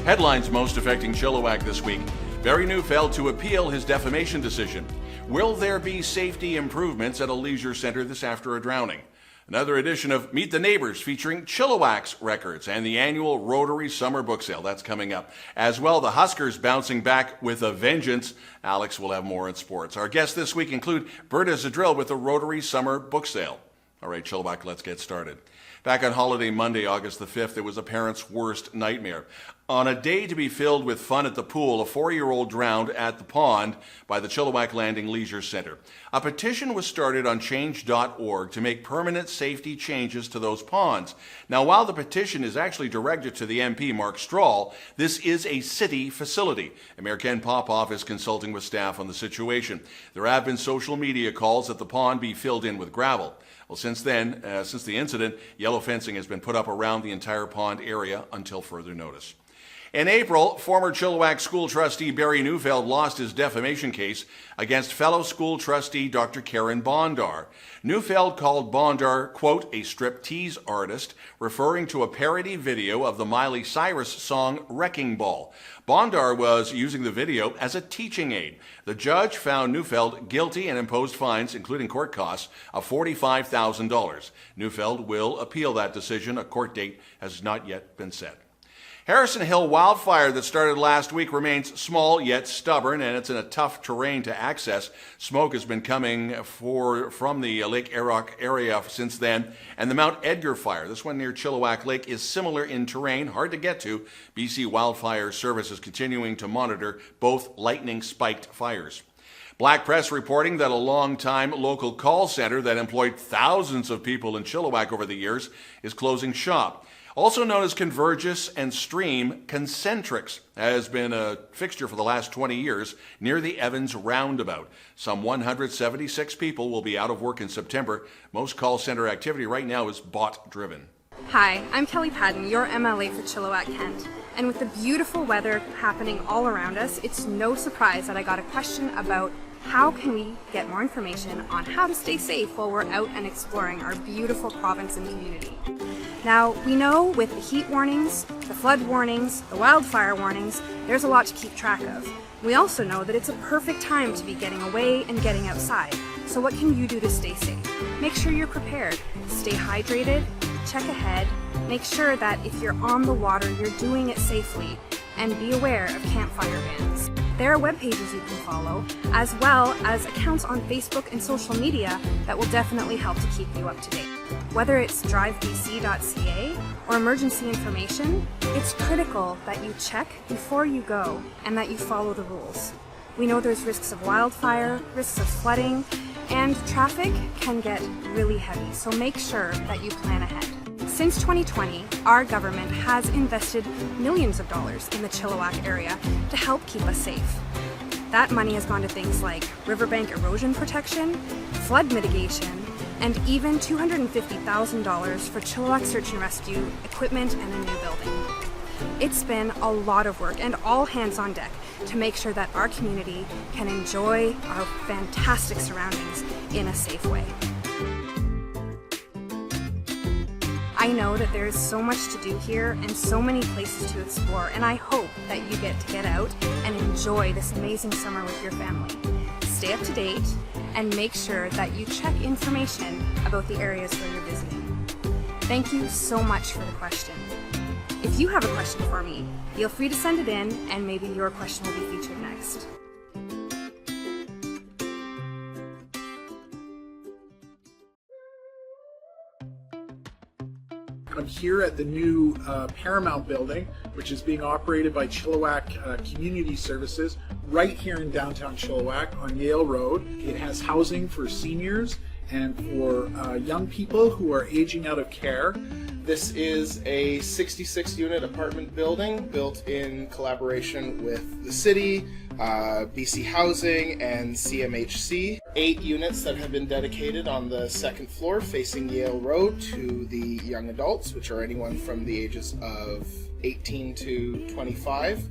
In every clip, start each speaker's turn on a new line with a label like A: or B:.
A: Headlines most affecting Chilliwack this week. Barry Neufeld to appeal his defamation decision. Will there be safety improvements at a leisure center this after a drowning? Another edition of Meet the Neighbours featuring Chilliwax records and the annual Rotary Summer Book Sale. That's coming up. As well, the Huskers bouncing back with a vengeance. Alex will have more in sports. Our guests this week include Berta Zadrill with the Rotary Summer Book Sale. All right, Chilliwack, let's get started. Back on holiday Monday, August the 5th, it was a parent's worst nightmare. On a day to be filled with fun at the pool, a 4-year-old drowned at the pond by the Chilliwack Landing Leisure Center. A petition was started on change.org to make permanent safety changes to those ponds. Now, while the petition is actually directed to the MP, Mark Strahl, this is a city facility. And Mayor Ken Popoff is consulting with staff on the situation. There have been social media calls that the pond be filled in with gravel. Well, since the incident, yellow fencing has been put up around the entire pond area until further notice. In April, former Chilliwack school trustee Barry Neufeld lost his defamation case against fellow school trustee Dr. Karen Bondar. Neufeld called Bondar, quote, a striptease artist, referring to a parody video of the Miley Cyrus song Wrecking Ball. Bondar was using the video as a teaching aid. The judge found Neufeld guilty and imposed fines, including court costs, of $45,000. Neufeld will appeal that decision. A court date has not yet been set. Harrison Hill wildfire that started last week remains small yet stubborn, and it's in a tough terrain to access. Smoke has been coming from the Lake Erock area since then. And the Mount Edgar fire, this one near Chilliwack Lake, is similar in terrain, hard to get to. BC Wildfire Service is continuing to monitor both lightning-spiked fires. Black press reporting that a long-time local call center that employed thousands of people in Chilliwack over the years is closing shop. Also known as Convergys and Stream, Concentrix has been a fixture for the last 20 years near the Evans Roundabout. Some 176 people will be out of work in September. Most call center activity right now is bot-driven.
B: Hi, I'm Kelli Paddon, your MLA for Chilliwack-Kent. And with the beautiful weather happening all around us, it's no surprise that I got a question about how can we get more information on how to stay safe while we're out and exploring our beautiful province and community. Now, we know with the heat warnings, the flood warnings, the wildfire warnings, there's a lot to keep track of. We also know that it's a perfect time to be getting away and getting outside. So what can you do to stay safe? Make sure you're prepared. Stay hydrated, check ahead, make sure that if you're on the water, you're doing it safely, and be aware of campfire bans. There are web pages you can follow, as well as accounts on Facebook and social media that will definitely help to keep you up to date. Whether it's drivebc.ca or emergency information, it's critical that you check before you go and that you follow the rules. We know there's risks of wildfire, risks of flooding, and traffic can get really heavy, so make sure that you plan ahead. Since 2020, our government has invested millions of dollars in the Chilliwack area to help keep us safe. That money has gone to things like riverbank erosion protection, flood mitigation, and even $250,000 for Chilliwack search and rescue equipment and a new building. It's been a lot of work and all hands on deck to make sure that our community can enjoy our fantastic surroundings in a safe way. I know that there is so much to do here and so many places to explore, and I hope that you get to get out and enjoy this amazing summer with your family. Stay up to date and make sure that you check information about the areas where you're visiting. Thank you so much for the question. If you have a question for me, feel free to send it in and maybe your question will be featured next.
C: I'm here at the new Paramount building, which is being operated by Chilliwack Community Services, right here in downtown Chilliwack on Yale Road. It has housing for seniors and for young people who are aging out of care.
D: This is a 66-unit apartment building built in collaboration with the city, BC Housing, and CMHC. 8 units that have been dedicated on the second floor facing Yale Road to the young adults, which are anyone from the ages of 18 to 25.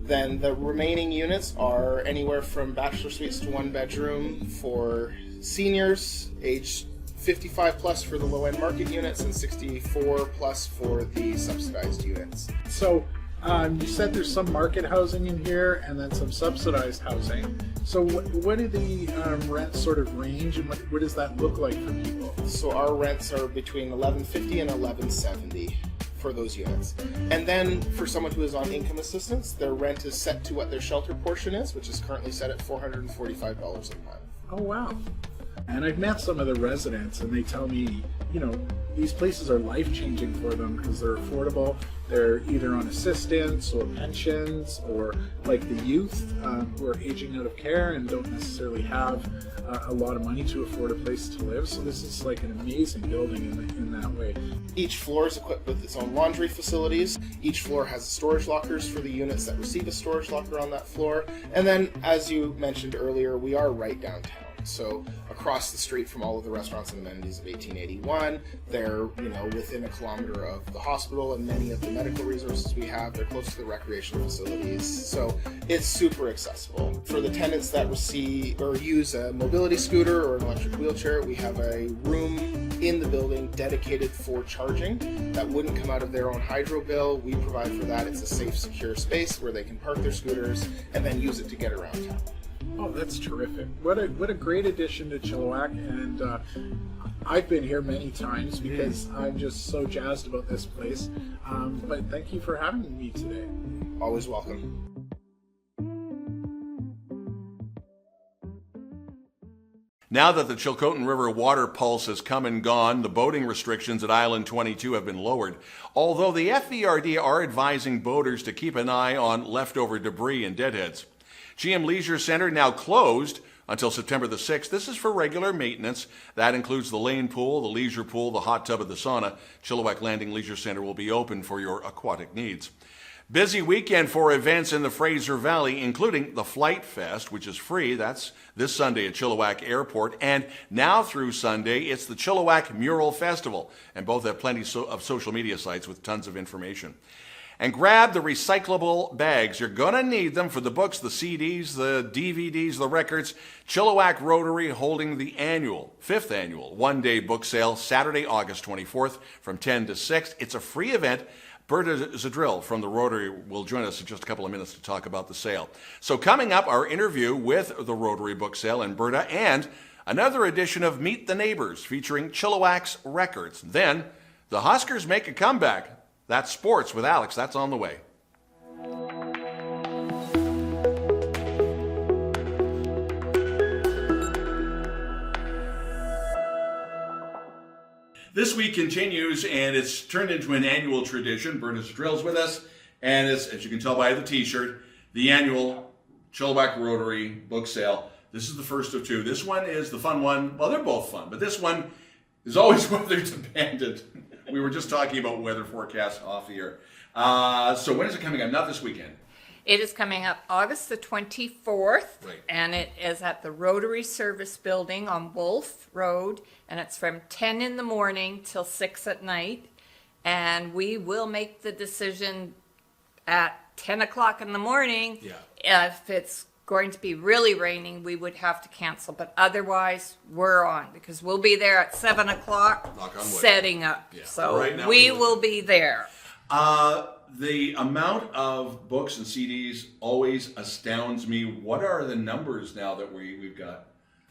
D: Then the remaining units are anywhere from bachelor suites to 1 bedroom for seniors, aged 55 plus for the low-end market units and 64 plus for the subsidized units.
C: So You said there's some market housing in here and then some subsidized housing. So what do the rents sort of range, and what does that look like for people?
D: So our rents are between $11.50 and $11.70 for those units. And then for someone who is on income assistance, their rent is set to what their shelter portion is, which is currently set at $445 a month.
C: Oh, wow. And I've met some of the residents, and they tell me, these places are life-changing for them because they're affordable. They're either on assistance or pensions, or like the youth who are aging out of care and don't necessarily have a lot of money to afford a place to live. So this is like an amazing building in that way.
D: Each floor is equipped with its own laundry facilities. Each floor has storage lockers for the units that receive a storage locker on that floor. And then, as you mentioned earlier, we are right downtown. So across the street from all of the restaurants and amenities of 1881, they're within a kilometer of the hospital and many of the medical resources we have. They're close to the recreational facilities, so it's super accessible. For the tenants that receive or use a mobility scooter or an electric wheelchair, we have a room in the building dedicated for charging that wouldn't come out of their own hydro bill. We provide for that. It's a safe, secure space where they can park their scooters and then use it to get around town.
C: Oh, that's terrific. What a great addition to Chilliwack, and I've been here many times because I'm just so jazzed about this place. But thank you for having me today.
D: Always welcome.
A: Now that the Chilcotin River water pulse has come and gone, the boating restrictions at Island 22 have been lowered, although the FVRD are advising boaters to keep an eye on leftover debris and deadheads. GM Leisure Center now closed until September the 6th. This is for regular maintenance. That includes the Lehn pool, the leisure pool, the hot tub, and the sauna. Chilliwack Landing Leisure Center will be open for your aquatic needs. Busy weekend for events in the Fraser Valley, including the Flight Fest, which is free. That's this Sunday at Chilliwack Airport. And now through Sunday, it's the Chilliwack Mural Festival. And both have plenty of social media sites with tons of information. And grab the recyclable bags. You're going to need them for the books, the CDs, the DVDs, the records. Chilliwack Rotary holding the fifth annual one-day book sale, Saturday, August 24th from 10 to 6. It's a free event. Berta Zadrill from the Rotary will join us in just a couple of minutes to talk about the sale. So coming up, our interview with the Rotary book sale and Berta, and another edition of Meet the Neighbours featuring Chilliwack's records. Then the Huskers make a comeback. That's sports with Alex. That's on the way. This week continues, and it's turned into an annual tradition. Bernice Drill's with us, and as you can tell by the T-shirt, the annual Chilliwack Rotary book sale. This is the first of two. This one is the fun one. Well, they're both fun, but this one is always weather dependent. We were just talking about weather forecasts off the air. So when is it coming up? Not this weekend.
E: It is coming up August the 24th,
A: Right.
E: and it is at the Rotary Service Building on Wolf Road, and it's from 10 in the morning till 6 at night, and we will make the decision at 10 o'clock in the morning.
A: Yeah.
E: If it's going to be really raining, we would have to cancel, but otherwise we're on, because we'll be there at 7 o'clock
A: Knock on wood.
E: setting up.
A: Yeah.
E: So
A: Right now
E: we
A: we're-
E: will be there.
A: The amount of books and CDs always astounds me. What are the numbers now that we've got?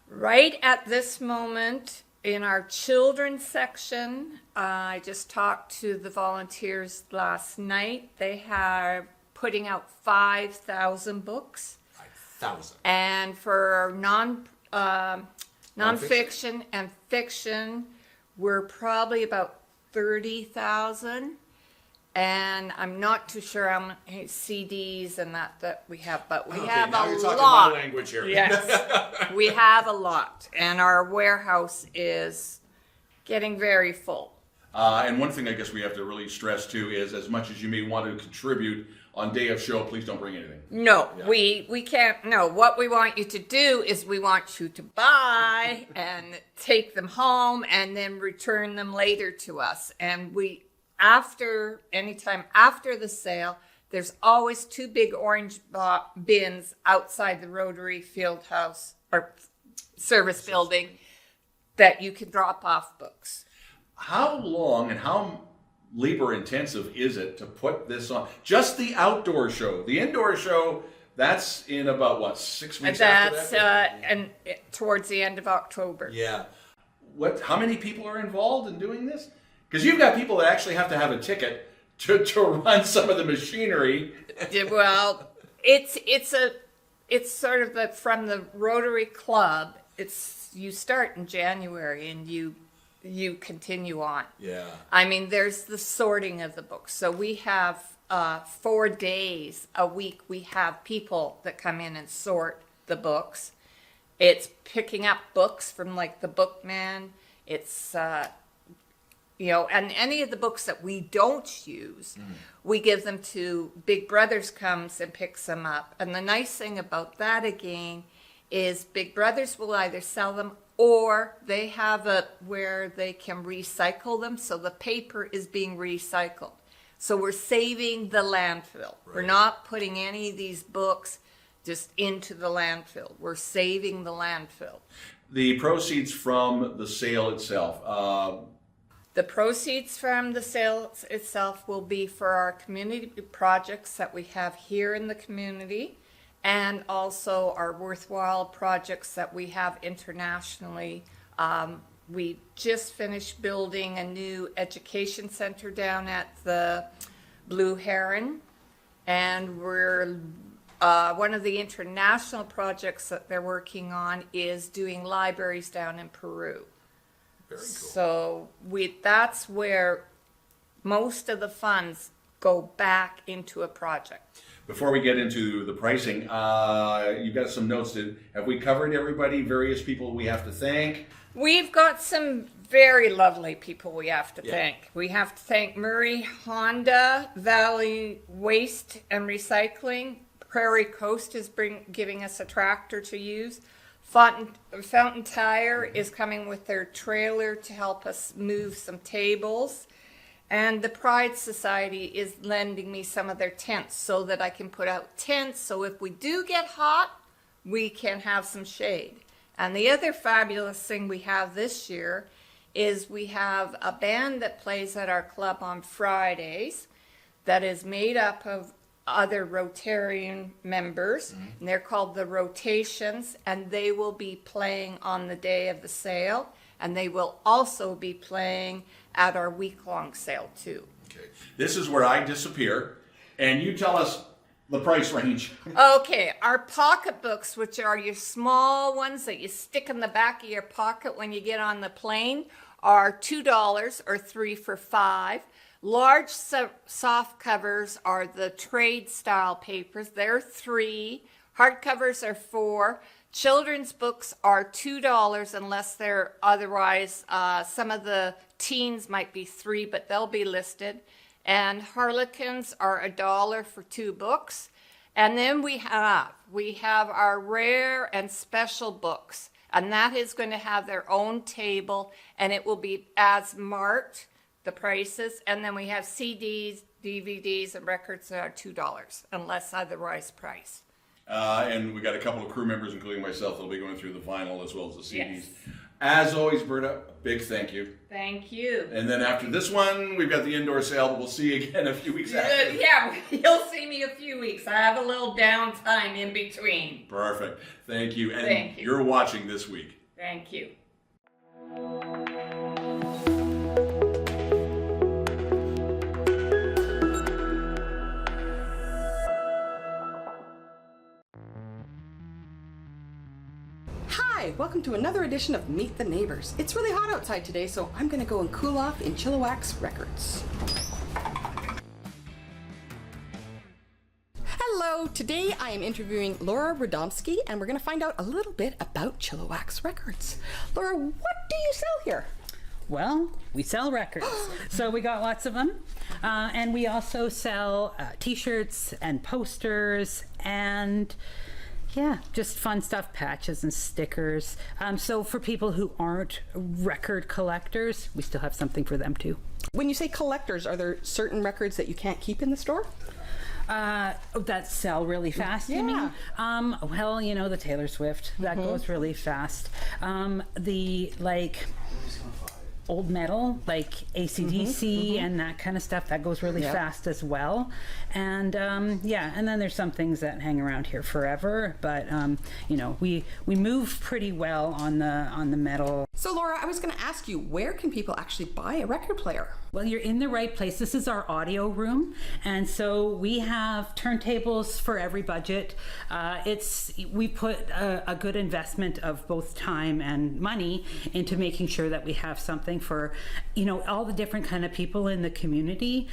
E: Right at this moment, in our children's section, I just talked to the volunteers last night. They are putting out 5,000 books.
A: 5,000.
E: And for nonfiction and fiction, we're probably about 30,000. And I'm not too sure how many CDs and that we have, but we have
A: now
E: a
A: you're talking
E: lot.
A: my language here.
E: Yes, we have a lot, and our warehouse is getting very full.
A: And one thing I guess we have to really stress too is, as much as you may want to contribute on day of show, please don't bring anything.
E: No,
A: Yeah.
E: we can't. No, what we want you to do is we want you to buy and take them home and then return them later to us. And anytime after the sale, there's always 2 big orange bins outside the Rotary Field House or service building that you can drop off books.
A: How long and how labor intensive is it to put this on? Just the outdoor show. The indoor show, that's in about, what, 6 weeks after that?
E: That's towards the end of October.
A: Yeah. How many people are involved in doing this? Because you've got people that actually have to have a ticket to run some of the machinery.
E: Well, it's sort of from the Rotary Club. You start in January and you continue on.
A: Yeah.
E: I mean, there's the sorting of the books. So we have 4 days a week. We have people that come in and sort the books. It's picking up books from like the Bookman. It's and any of the books that we don't use, we give them to Big Brothers comes and picks them up. And the nice thing about that again is Big Brothers will either sell them or they have it where they can recycle them. So the paper is being recycled. So we're saving the landfill. Right. We're not putting any of these books just into the landfill. We're saving the landfill.
A: The proceeds from the sale itself.
E: The proceeds from the sale itself will be for our community projects that we have here in the community, and also our worthwhile projects that we have internationally. We just finished building a new education center down at the Blue Heron, and we're one of the international projects that they're working on is doing libraries down in Peru.
A: Very cool.
E: So that's where most of the funds go back into a project.
A: Before we get into the pricing, you've got some notes. Have we covered everybody, various people we have to thank?
E: We've got some very lovely people we have to thank. We have to thank Murray Honda, Valley Waste and Recycling. Prairie Coast is giving us a tractor to use. Fountain Tire is coming with their trailer to help us move some tables. And the Pride Society is lending me some of their tents so that I can put out tents. So if we do get hot, we can have some shade. And the other fabulous thing we have this year is we have a band that plays at our club on Fridays that is made up of other Rotarian members, and they're called the Rotations, and they will be playing on the day of the sale, and they will also be playing at our week-long sale too.
A: Okay. This is where I disappear, and you tell us the price range.
E: Okay, our pocketbooks, which are your small ones that you stick in the back of your pocket when you get on the plane, are $2 or 3 for $5. Large soft covers are the trade style papers. They're $3. Hardcovers are $4. Children's books are $2 unless they're otherwise. Some of the teens might be $3, but they'll be listed. And Harlequins are $1 for 2 books. And then we have our rare and special books, and that is going to have their own table, and it will be as marked, the prices. And then we have CDs, DVDs, and records that are $2 unless otherwise priced.
A: And we got a couple of crew members, including myself, that'll be going through the vinyl as well as the CDs.
E: Yes.
A: As always, Berta, big thank you.
E: Thank you.
A: And then after this one, we've got the indoor sale, but we'll see you again a few weeks after.
E: Yeah, you'll see me a few weeks. I have a little downtime in between.
A: Perfect. Thank you. And
E: Thank you.
A: You're watching this week.
E: Thank you.
F: Hi, welcome to another edition of Meet the Neighbors. It's really hot outside today, so I'm going to go and cool off in Chilliwack Records. Hello, today I am interviewing Laura Radomski, and we're going to find out a little bit about Chilliwack Records. Laura, what do you sell here?
G: Well, we sell records, so we got lots of them. And we also sell t-shirts and posters and yeah, just fun stuff, patches and stickers. So for people who aren't record collectors, we still have something for them too.
F: When you say collectors, are there certain records that you can't keep in the store?
G: That sell really fast, you mean? Well, you know, the Taylor Swift, that goes really fast. old metal, like AC/DC and that kind of stuff. That goes really
F: Yeah.
G: fast as well. And and then there's some things that hang around here forever. But we move pretty well on the metal.
F: So Laura, I was going to ask you, where can people actually buy a record player?
G: Well, you're in the right place. This is our audio room, and so we have turntables for every budget. We put a good investment of both time and money into making sure that we have something for, all the different kind of people in the community,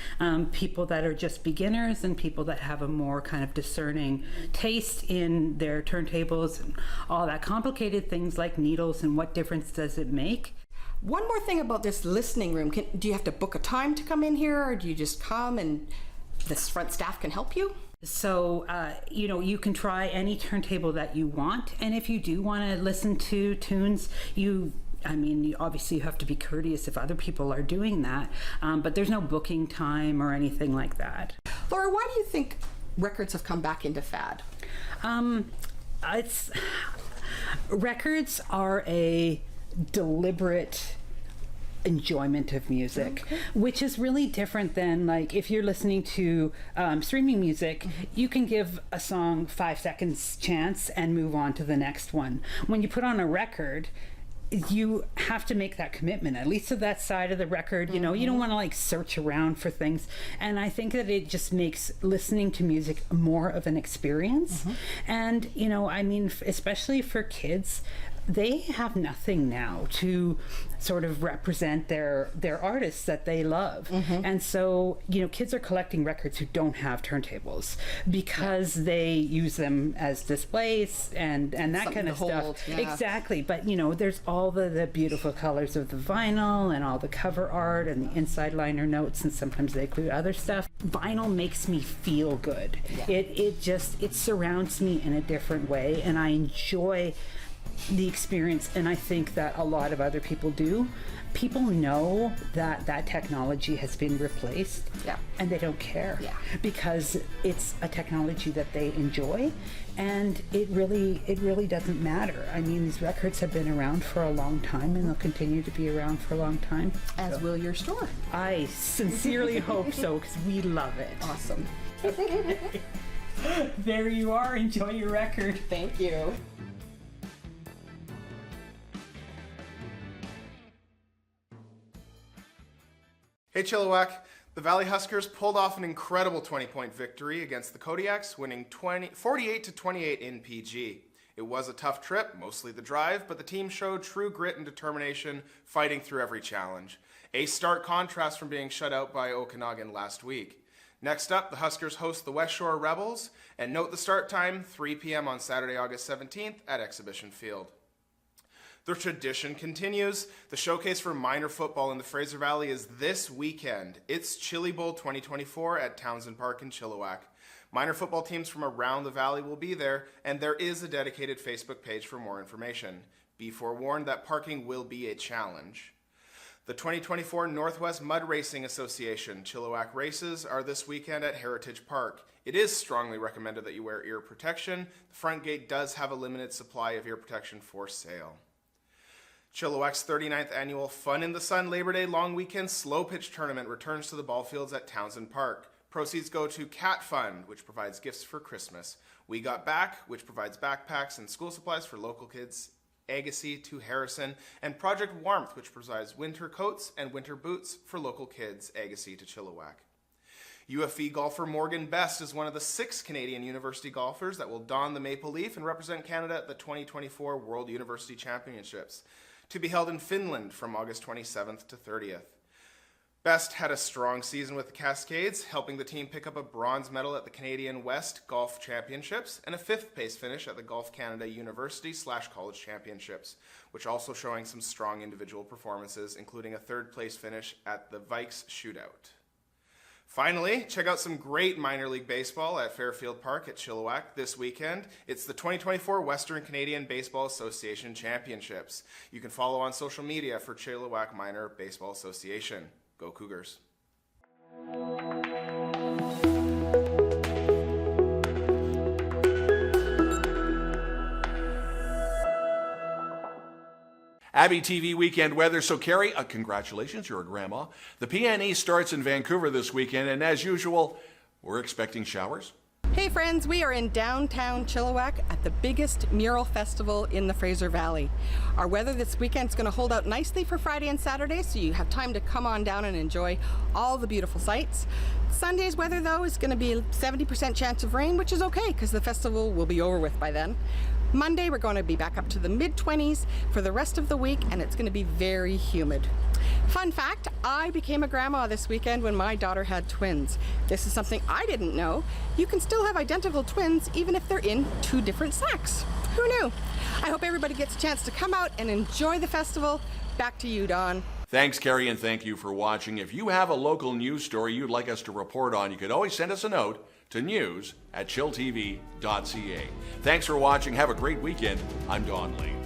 G: people that are just beginners and people that have a more kind of discerning taste in their turntables and all that complicated things like needles and what difference does it make.
F: One more thing about this listening room. Do you have to book a time to come in here, or do you just come and this front staff can help you?
G: So, you can try any turntable that you want. And if you do want to listen to tunes, obviously you have to be courteous if other people are doing that. But there's no booking time or anything like that.
F: Laura, why do you think records have come back into fad?
G: Records are a deliberate enjoyment of music, which is really different than like if you're listening to streaming music, you can give a song 5 seconds chance and move on to the next one. When you put on a record, you have to make that commitment, at least to that side of the record. You don't want to like search around for things. And I think that it just makes listening to music more of an experience. And, especially for kids, they have nothing now to sort of represent their artists that they love. And so, kids are collecting records who don't have turntables because they use them as displays and that
F: Something
G: kind of
F: to
G: stuff.
F: hold, yeah.
G: Exactly. But, there's all the beautiful colors of the vinyl and all the cover art and the inside liner notes, and sometimes they include other stuff. Vinyl makes me feel good.
F: Yeah.
G: It surrounds me in a different way, and I enjoy the experience, and I think that a lot of other people do. People know that technology has been replaced, and they don't care, because it's a technology that they enjoy, and it really doesn't matter. I mean, these records have been around for a long time, and they'll continue to be around for a long time.
F: As will your store.
G: I sincerely hope so, because we love it.
F: Awesome.
G: There you are. Enjoy your record.
F: Thank you.
D: Hey Chilliwack, the Valley Huskers pulled off an incredible 20-point victory against the Kodiaks, winning 48-28 in PG. It was a tough trip, mostly the drive, but the team showed true grit and determination, fighting through every challenge. A stark contrast from being shut out by Okanagan last week. Next up, the Huskers host the West Shore Rebels, and note the start time, 3 p.m. on Saturday, August 17th at Exhibition Field. The tradition continues. The showcase for minor football in the Fraser Valley is this weekend. It's Chili Bowl 2024 at Townsend Park in Chilliwack. Minor football teams from around the valley will be there, and there is a dedicated Facebook page for more information. Be forewarned that parking will be a challenge. The 2024 Northwest Mud Racing Association Chilliwack races are this weekend at Heritage Park. It is strongly recommended that you wear ear protection. The front gate does have a limited supply of ear protection for sale. Chilliwack's 39th annual Fun in the Sun Labor Day long weekend slow pitch tournament returns to the ball fields at Townsend Park. Proceeds go to Cat Fund, which provides gifts for Christmas. We Got Back, which provides backpacks and school supplies for local kids, Agassiz to Harrison, and Project Warmth, which provides winter coats and winter boots for local kids, Agassiz to Chilliwack. UFE golfer Morgan Best is one of the 6 Canadian university golfers that will don the maple leaf and represent Canada at the 2024 World University Championships, to be held in Finland from August 27th to 30th. Best had a strong season with the Cascades, helping the team pick up a bronze medal at the Canadian West Golf Championships and a 5th place finish at the Golf Canada University/College Championships, which also showing some strong individual performances, including a 3rd place finish at the Vikes Shootout. Finally, check out some great minor league baseball at Fairfield Park at Chilliwack this weekend. It's the 2024 Western Canadian Baseball Association Championships. You can follow on social media for Chilliwack Minor Baseball Association. Go Cougars.
A: Abby TV weekend weather. So, Cari, congratulations, you're a grandma. The PNE starts in Vancouver this weekend, and as usual, we're expecting showers.
F: Hey friends, we are in downtown Chilliwack at the biggest mural festival in the Fraser Valley. Our weather this weekend is going to hold out nicely for Friday and Saturday, so you have time to come on down and enjoy all the beautiful sights. Sunday's weather, though, is going to be a 70% chance of rain, which is okay because the festival will be over with by then. Monday, we're going to be back up to the mid-20s for the rest of the week, and it's going to be very humid. Fun fact, I became a grandma this weekend when my daughter had twins. This is something I didn't know. You can still have identical twins even if they're in 2 different sacks. Who knew? I hope everybody gets a chance to come out and enjoy the festival. Back to you, Don.
A: Thanks, Cari, and thank you for watching. If you have a local news story you'd like us to report on, you could always send us a note to news@chilltv.ca. Thanks for watching. Have a great weekend. I'm Don Lehn.